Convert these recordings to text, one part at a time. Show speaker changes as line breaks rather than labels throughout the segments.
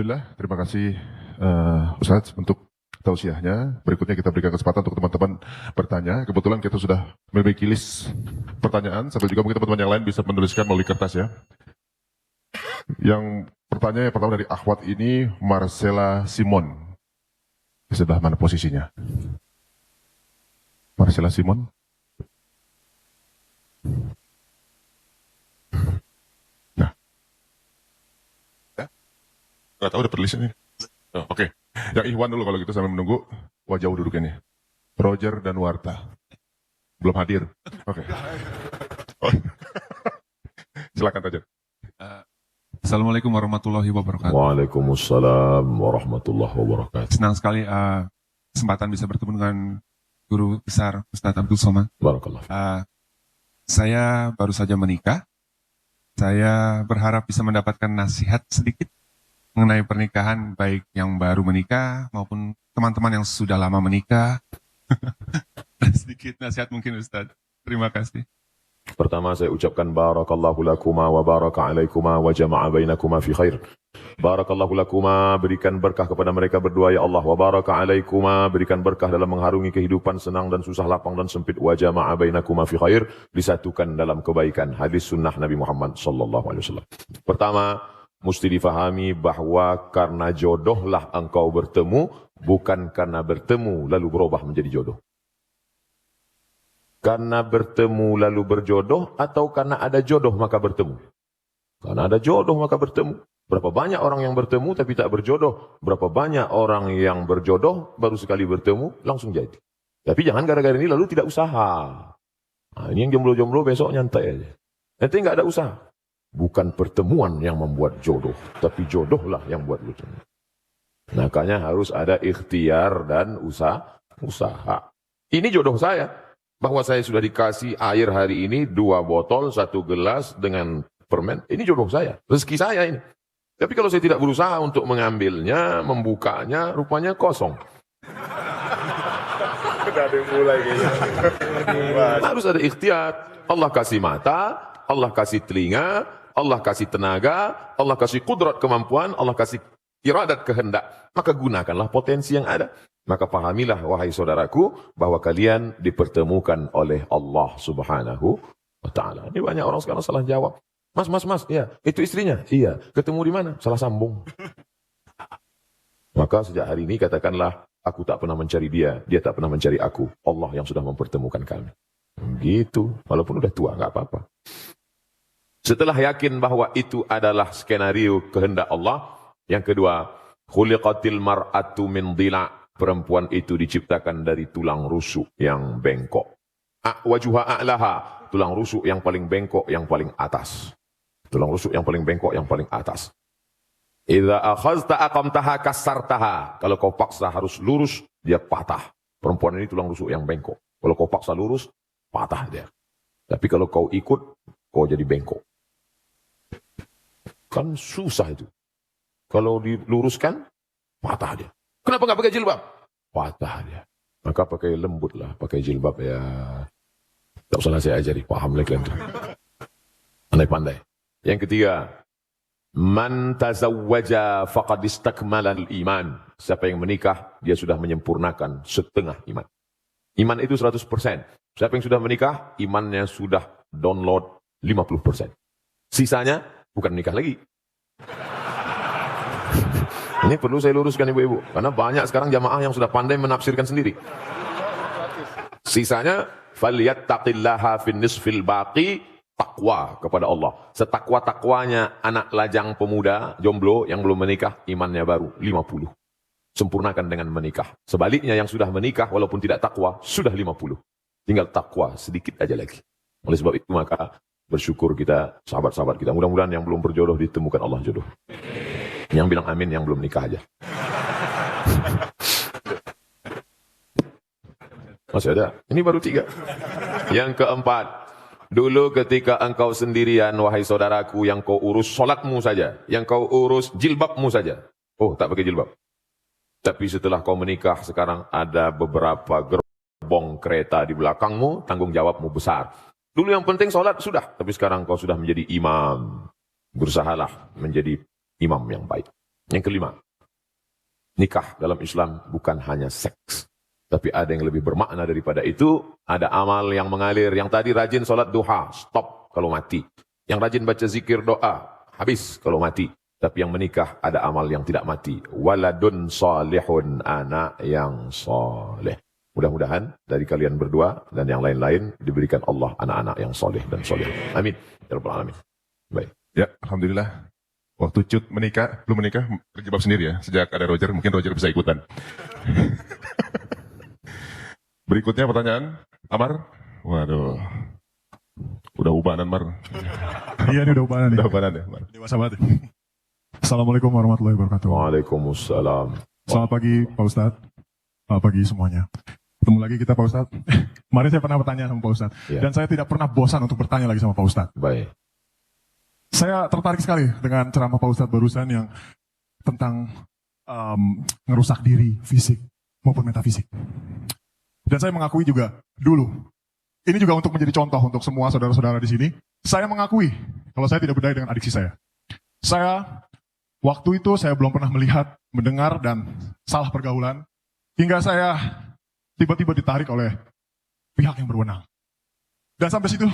Alhamdulillah, terima kasih Ustadz untuk tausiahnya. Berikutnya kita berikan kesempatan untuk teman-teman bertanya. Kebetulan kita sudah memiliki list pertanyaan, sambil juga mungkin teman-teman yang lain bisa menuliskan melalui kertas ya. Yang pertanyaan yang pertama dari akhwat ini, Marcella Simon. Di sebelah mana posisinya? Marcella Simon. Nah. Ya? Nggak tahu udah perlis ini. Oh, oke. Yang Ikhwan dulu kalau gitu sambil menunggu. Wah jauh duduknya nih. Roger dan Warta. Belum hadir. Oke. Oh. Silakan Roger.
Assalamualaikum warahmatullahi wabarakatuh.
Waalaikumsalam warahmatullahi wabarakatuh.
Senang sekali kesempatan bisa bertemu dengan guru besar Ustadz Abdul Somad.
Barakallah.
Saya baru saja menikah. Saya berharap bisa mendapatkan nasihat sedikit mengenai pernikahan, baik yang baru menikah maupun teman-teman yang sudah lama menikah. Sedikit nasihat mungkin Ustadz. Terima kasih.
Pertama saya ucapkan barakallahu lakuma wa baraka alaikuma wa jama'a bainakuma fi khair. Barakallahu lakuma, berikan berkah kepada mereka berdua ya Allah. Wa baraka alaikuma, berikan berkah dalam mengharungi kehidupan senang dan susah, lapang dan sempit. Wa jama'a bainakuma fi khair, disatukan dalam kebaikan. Hadis sunnah Nabi Muhammad sallallahu alaihi wasallam. Pertama, mesti difahami bahwa karena jodohlah engkau bertemu, bukan karena bertemu lalu berubah menjadi jodoh. Karena bertemu lalu berjodoh, atau karena ada jodoh maka bertemu? Karena ada jodoh maka bertemu. Berapa banyak orang yang bertemu tapi tak berjodoh. Berapa banyak orang yang berjodoh baru sekali bertemu langsung jadi. Tapi jangan gara-gara ini lalu tidak usaha. Nah, ini yang jomblo-jomblo besok nyantai aja. Nanti nggak ada usaha. Bukan pertemuan yang membuat jodoh, tapi jodohlah yang buat bertemu. Makanya harus ada ikhtiar dan usaha. Ini jodoh saya. Bahwa saya sudah dikasih air hari ini 2 botol, 1 gelas dengan permen. Ini jodoh saya, rezeki saya ini. Tapi kalau saya tidak berusaha untuk mengambilnya, membukanya, rupanya kosong. Harus ada ikhtiar. Allah kasih mata, Allah kasih telinga, Allah kasih tenaga, Allah kasih kudrat kemampuan, Allah kasih iradat kehendak. Maka gunakanlah potensi yang ada. Maka pahamilah wahai saudaraku bahwa kalian dipertemukan oleh Allah Subhanahu wa taala. Ini banyak orang sekarang salah jawab. Mas, iya, itu istrinya. Iya, ketemu di mana? Salah sambung. Maka sejak hari ini katakanlah, aku tak pernah mencari dia, dia tak pernah mencari aku. Allah yang sudah mempertemukan kami. Gitu, walaupun udah tua enggak apa-apa. Setelah yakin bahwa itu adalah skenario kehendak Allah, yang kedua, khuliqatil mar'atu min dhila'. Perempuan itu diciptakan dari tulang rusuk yang bengkok. Wajuha a'laha, tulang rusuk yang paling bengkok, yang paling atas. Tulang rusuk yang paling bengkok, yang paling atas. Idza akhazta aqamtaha kasartaha. Kalau kau paksa harus lurus, dia patah. Perempuan ini tulang rusuk yang bengkok. Kalau kau paksa lurus, patah dia. Tapi kalau kau ikut, kau jadi bengkok. Kan susah itu. Kalau diluruskan, patah dia. Kenapa nggak pakai jilbab? Patah dia. Maka pakai lembut lah, pakai jilbab ya. Tak usah saya ajari, paham lagi kalian. Pandai-pandai. Yang ketiga, man tazawwaja faqad istakmala al-iman. Siapa yang menikah, dia sudah menyempurnakan setengah iman. Iman itu 100%. Siapa yang sudah menikah, imannya sudah download 50%. Sisanya bukan menikah lagi. Ini perlu saya luruskan ibu-ibu. Karena banyak sekarang jamaah yang sudah pandai menafsirkan sendiri. Sisanya, فَلْيَتَّقِلَّهَا فِي النِّصْفِ الْبَاقِي, takwa kepada Allah. Setakwa-takwanya anak lajang pemuda, jomblo yang belum menikah, imannya baru 50. Sempurnakan dengan menikah. Sebaliknya yang sudah menikah, walaupun tidak takwa, sudah 50. Tinggal takwa sedikit aja lagi. Oleh sebab itu maka bersyukur kita, sahabat-sahabat kita. Mudah-mudahan yang belum berjodoh ditemukan Allah jodoh. Yang bilang amin yang belum nikah aja. Masih ada? Ini baru 3. Yang keempat, dulu ketika engkau sendirian, wahai saudaraku, yang kau urus solatmu saja, yang kau urus jilbabmu saja. Oh, tak pakai jilbab. Tapi setelah kau menikah, sekarang ada beberapa gerbong kereta di belakangmu, tanggung jawabmu besar. Dulu yang penting solat sudah, tapi sekarang kau sudah menjadi imam. Berusahalah menjadi imam yang baik. Yang kelima, nikah dalam Islam bukan hanya seks. Tapi ada yang lebih bermakna daripada itu. Ada amal yang mengalir. Yang tadi rajin sholat duha, stop kalau mati. Yang rajin baca zikir doa, habis kalau mati. Tapi yang menikah ada amal yang tidak mati. Waladun salihun, anak yang soleh. Mudah-mudahan dari kalian berdua dan yang lain-lain diberikan Allah anak-anak yang soleh dan soleh. Amin. Ya Rabbal Alamin. Baik.
Ya, Alhamdulillah. Waktu Cut menikah, belum menikah, terjebak sendiri ya. Sejak ada Roger, mungkin Roger bisa ikutan. Berikutnya pertanyaan, Amar. Waduh. Udah ubanan, Mar.
Iya, ini udah ubanan nih.
Udah ubanan ya, Mar.
Dewasa banget. Assalamualaikum warahmatullahi wabarakatuh.
Waalaikumsalam.
Selamat pagi Pak Ustadz. Selamat pagi semuanya. Ketemu lagi kita Pak Ustadz. Kemarin saya pernah bertanya sama Pak Ustadz.
Ya.
Dan saya tidak pernah bosan untuk bertanya lagi sama Pak Ustadz.
Baik.
Saya tertarik sekali dengan ceramah Pak Ustadz barusan yang tentang ngerusak diri, fisik maupun metafisik. Dan saya mengakui juga dulu, ini juga untuk menjadi contoh untuk semua saudara-saudara di sini. Saya mengakui kalau saya tidak berdaya dengan adiksi saya. Waktu itu saya belum pernah melihat, mendengar, dan salah pergaulan. Hingga saya tiba-tiba ditarik oleh pihak yang berwenang. Dan sampai situ,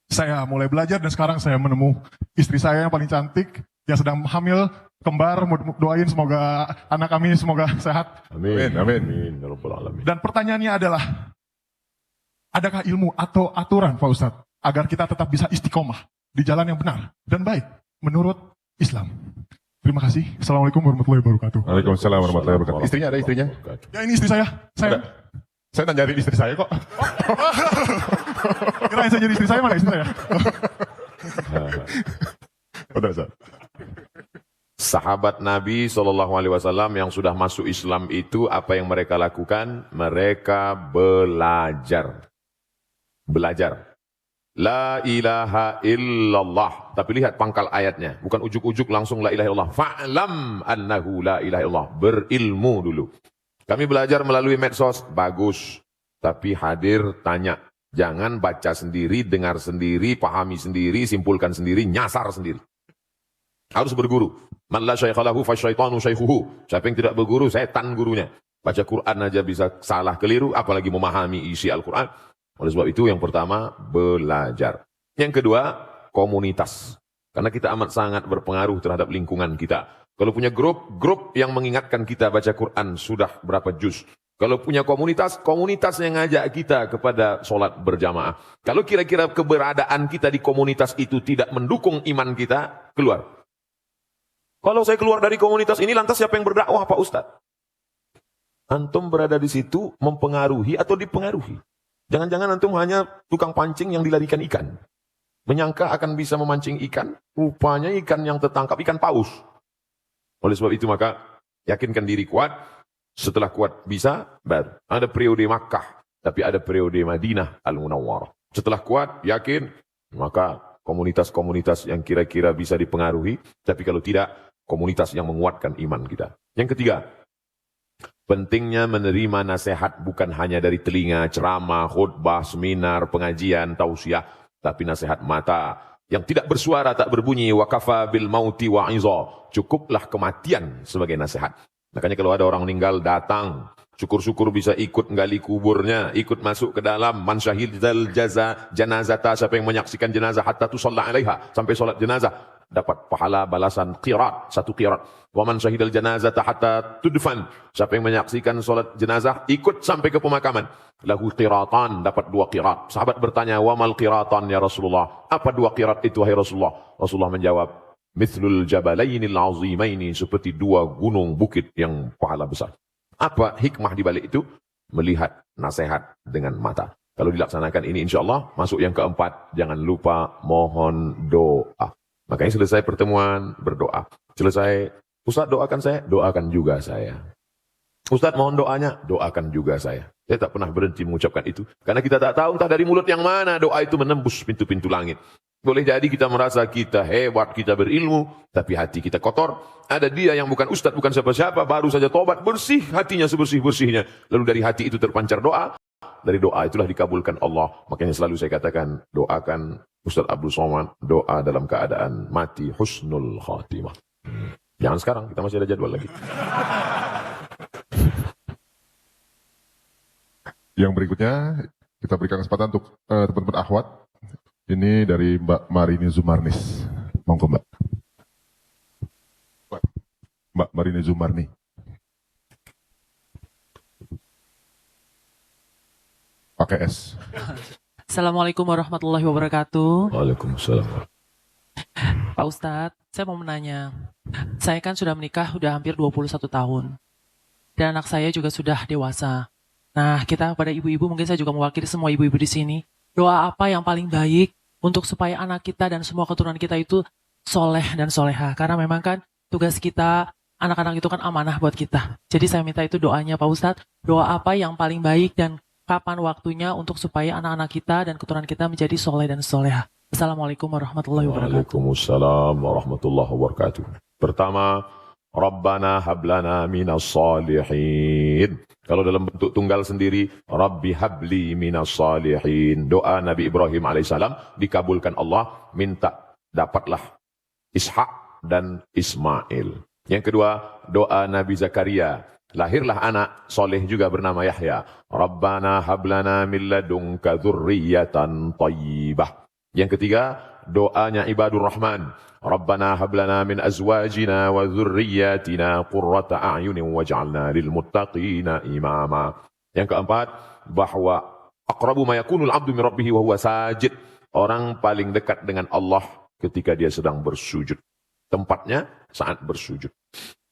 saya mulai belajar dan sekarang saya menemu istri saya yang paling cantik, yang sedang hamil, kembar, doain semoga anak kami semoga sehat.
Amin.
Amin.
Amin. Ya Rabbal Alamin.
Dan pertanyaannya adalah, adakah ilmu atau aturan Pak Ustadz agar kita tetap bisa istiqomah di jalan yang benar dan baik menurut Islam? Terima kasih. Assalamualaikum warahmatullahi wabarakatuh.
Waalaikumsalam warahmatullahi wabarakatuh. Istrinya ada istrinya?
Ya ini istri saya.
Ada. Saya nanyain istri saya kok.
Kirain saya jadi istri saya, mana istri saya?
Udah, Ustaz.
Sahabat Nabi SAW yang sudah masuk Islam itu apa yang mereka lakukan? Mereka belajar. Belajar. La ilaha illallah. Tapi lihat pangkal ayatnya. Bukan ujuk-ujuk langsung la ilaha illallah. Fa'lam annahu la ilaha illallah. Berilmu dulu. Kami belajar melalui medsos. Bagus. Tapi hadir tanya. Jangan baca sendiri, dengar sendiri, pahami sendiri, simpulkan sendiri, nyasar sendiri. Harus berguru. Man la syaikhalahu fasyaitanu syaikhuhu. Siapa yang tidak berguru, setan gurunya. Baca Quran aja bisa salah keliru, apalagi memahami isi Al-Quran. Oleh sebab itu yang pertama, belajar. Yang kedua, komunitas. Karena kita amat sangat berpengaruh terhadap lingkungan kita. Kalau punya grup yang mengingatkan kita baca Quran sudah berapa juz. Kalau punya komunitas yang ngajak kita kepada sholat berjamaah. Kalau kira-kira keberadaan kita di komunitas itu tidak mendukung iman kita, keluar. Kalau saya keluar dari komunitas ini, lantas siapa yang berdakwah Pak Ustadz? Antum berada di situ mempengaruhi atau dipengaruhi? Jangan-jangan antum hanya tukang pancing yang dilarikan ikan. Menyangka akan bisa memancing ikan, rupanya ikan yang tertangkap, ikan paus. Oleh sebab itu maka, yakinkan diri kuat, setelah kuat bisa, baru. Ada periode Makkah, tapi ada periode Madinah Al-Munawwarah. Setelah kuat, yakin, maka komunitas-komunitas yang kira-kira bisa dipengaruhi, tapi kalau tidak, komunitas yang menguatkan iman kita. Yang ketiga, pentingnya menerima nasihat bukan hanya dari telinga, ceramah, khutbah, seminar, pengajian, tausiah, tapi nasihat mata yang tidak bersuara, tak berbunyi. Wa kafa bil mauti wa'iza. Cukuplah kematian sebagai nasihat. Makanya kalau ada orang meninggal, datang. Syukur-syukur bisa ikut menggali kuburnya, ikut masuk ke dalam. Man syahidal janazata, siapa yang menyaksikan jenazah hatta tusalla alaiha, sampai solat jenazah. Dapat pahala balasan qirat, 1 qirat. Wa man syahidal janazata hatta tudfan, siapa yang menyaksikan solat jenazah ikut sampai ke pemakaman, lahu qiratan, dapat 2 qirat. Sahabat bertanya, wa mal qiratan ya Rasulullah? Apa 2 qirat itu wahai Rasulullah? Rasulullah menjawab, mithlul jabalainil azimaini, seperti 2 gunung bukit yang pahala besar. Apa hikmah di balik itu? Melihat nasihat dengan mata. Kalau dilaksanakan ini insyaAllah, masuk yang keempat, jangan lupa mohon doa. Makanya selesai pertemuan, berdoa. Selesai, Ustaz doakan saya, doakan juga saya. Ustaz mohon doanya, doakan juga saya. Saya tak pernah berhenti mengucapkan itu. Karena kita tak tahu entah dari mulut yang mana doa itu menembus pintu-pintu langit. Boleh jadi kita merasa kita hebat, kita berilmu, tapi hati kita kotor. Ada dia yang bukan Ustaz, bukan siapa-siapa, baru saja tobat, bersih hatinya sebersih-bersihnya. Lalu dari hati itu terpancar doa. Dari doa itulah dikabulkan Allah. Makanya selalu saya katakan, doakan Ustaz Abdul Somad, doa dalam keadaan mati husnul khatimah. Jangan sekarang, kita masih ada jadwal lagi.
Yang berikutnya kita berikan kesempatan untuk teman-teman akhwat. Ini dari Mbak Marini Zumarnis. Monggo Mbak. Mbak Marini Zumarni. Pakai S.
Assalamualaikum warahmatullahi wabarakatuh.
Waalaikumsalam.
Pak Ustadz, saya mau menanya. Saya kan sudah menikah udah hampir 21 tahun. Dan anak saya juga sudah dewasa. Nah, kita pada ibu-ibu, mungkin saya juga mewakili semua ibu-ibu di sini. Doa apa yang paling baik untuk supaya anak kita dan semua keturunan kita itu soleh dan soleha. Karena memang kan tugas kita, anak-anak itu kan amanah buat kita. Jadi saya minta itu doanya Pak Ustadz. Doa apa yang paling baik dan kapan waktunya untuk supaya anak-anak kita dan keturunan kita menjadi soleh dan soleha. Assalamualaikum warahmatullahi wabarakatuh.
Waalaikumsalam warahmatullahi wabarakatuh. Pertama, Rabbana hablana minas salihin. Kalau dalam bentuk tunggal sendiri, Rabbi habli minas salihin. Doa Nabi Ibrahim alaihissalam dikabulkan Allah, minta dapatlah Ishak dan Ismail. Yang kedua, doa Nabi Zakaria. Lahirlah anak soleh juga bernama Yahya. Rabbana hablana min ladunka dzurriyyatan thayyibah. Yang ketiga, doanya ibadur rahman. Rabbana hablana min azwajina wa dzurriyyatina qurrata a'yunin waj'alna lil muttaqina imama. Yang keempat, bahwa aqrabu ma yakunul 'abdu min rabbih wa huwa sajid. Orang paling dekat dengan Allah ketika dia sedang bersujud. Tempatnya saat bersujud.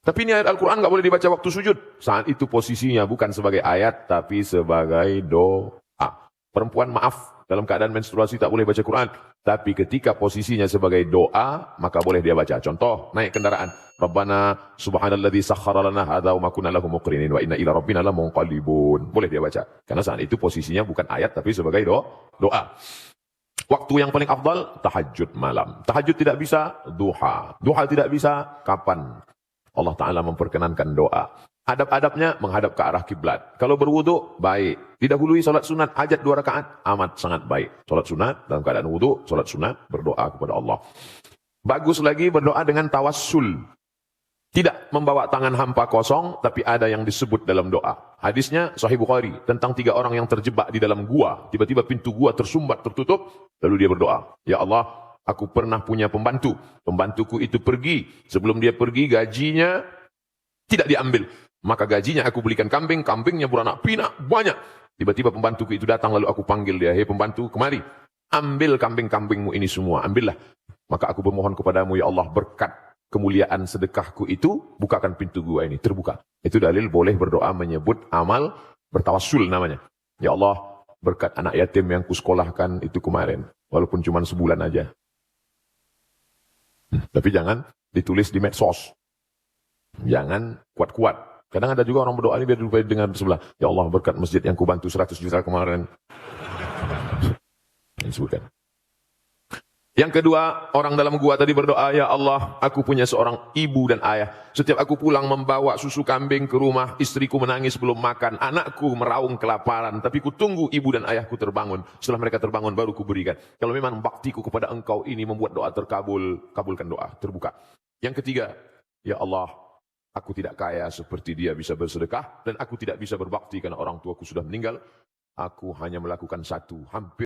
Tapi ini ayat Al-Quran nggak boleh dibaca waktu sujud. Saat itu posisinya bukan sebagai ayat, tapi sebagai doa. Perempuan maaf, dalam keadaan menstruasi tak boleh baca Quran. Tapi ketika posisinya sebagai doa, maka boleh dia baca. Contoh, naik kendaraan. Rabbana subhanalladzi sakhkhara lana hadza wa ma kunna lahu muqrinin wa inna ila rabbina lamunqalibun. Boleh dia baca. Karena saat itu posisinya bukan ayat, tapi sebagai doa. Waktu yang paling afdal, tahajud malam. Tahajud tidak bisa, duha. Duha tidak bisa, kapan? Allah Ta'ala memperkenankan doa. Adab-adabnya menghadap ke arah kiblat. Kalau berwudu, baik. Didahului salat sunat, hajat 2 rakaat, amat sangat baik. Salat sunat, dalam keadaan wudu, salat sunat, berdoa kepada Allah. Bagus lagi berdoa dengan tawassul. Tidak membawa tangan hampa kosong, tapi ada yang disebut dalam doa. Hadisnya Sahih Bukhari, tentang 3 orang yang terjebak di dalam gua. Tiba-tiba pintu gua tersumbat, tertutup, lalu dia berdoa. Ya Allah, aku pernah punya pembantu. Pembantuku itu pergi. Sebelum dia pergi, gajinya tidak diambil. Maka gajinya aku belikan kambing. Kambingnya beranak pinak banyak. Tiba-tiba pembantuku itu datang. Lalu aku panggil dia. Hei pembantu, kemari. Ambil kambing-kambingmu ini semua. Ambillah. Maka aku bermohon kepadamu, ya Allah, berkat kemuliaan sedekahku itu, bukakan pintu gua ini. Terbuka. Itu dalil boleh berdoa menyebut amal bertawassul namanya. Ya Allah, berkat anak yatim yang kusekolahkan itu kemarin. Walaupun cuma sebulan aja. Tapi jangan ditulis di medsos. Jangan kuat-kuat. Kadang ada juga orang berdoa ini biar dengan sebelah. Ya Allah, berkat masjid yang kubantu 100 juta kemarin. Disebutkan. Yang kedua, orang dalam gua tadi berdoa, ya Allah, aku punya seorang ibu dan ayah. Setiap aku pulang membawa susu kambing ke rumah, istriku menangis belum makan, anakku meraung kelaparan, tapi ku tunggu ibu dan ayahku terbangun. Setelah mereka terbangun baru ku berikan. Kalau memang baktiku kepada engkau ini membuat doa terkabul, kabulkan doa, terbuka. Yang ketiga, ya Allah, aku tidak kaya seperti dia bisa bersedekah, dan aku tidak bisa berbakti karena orang tuaku sudah meninggal. Aku hanya melakukan satu, hampir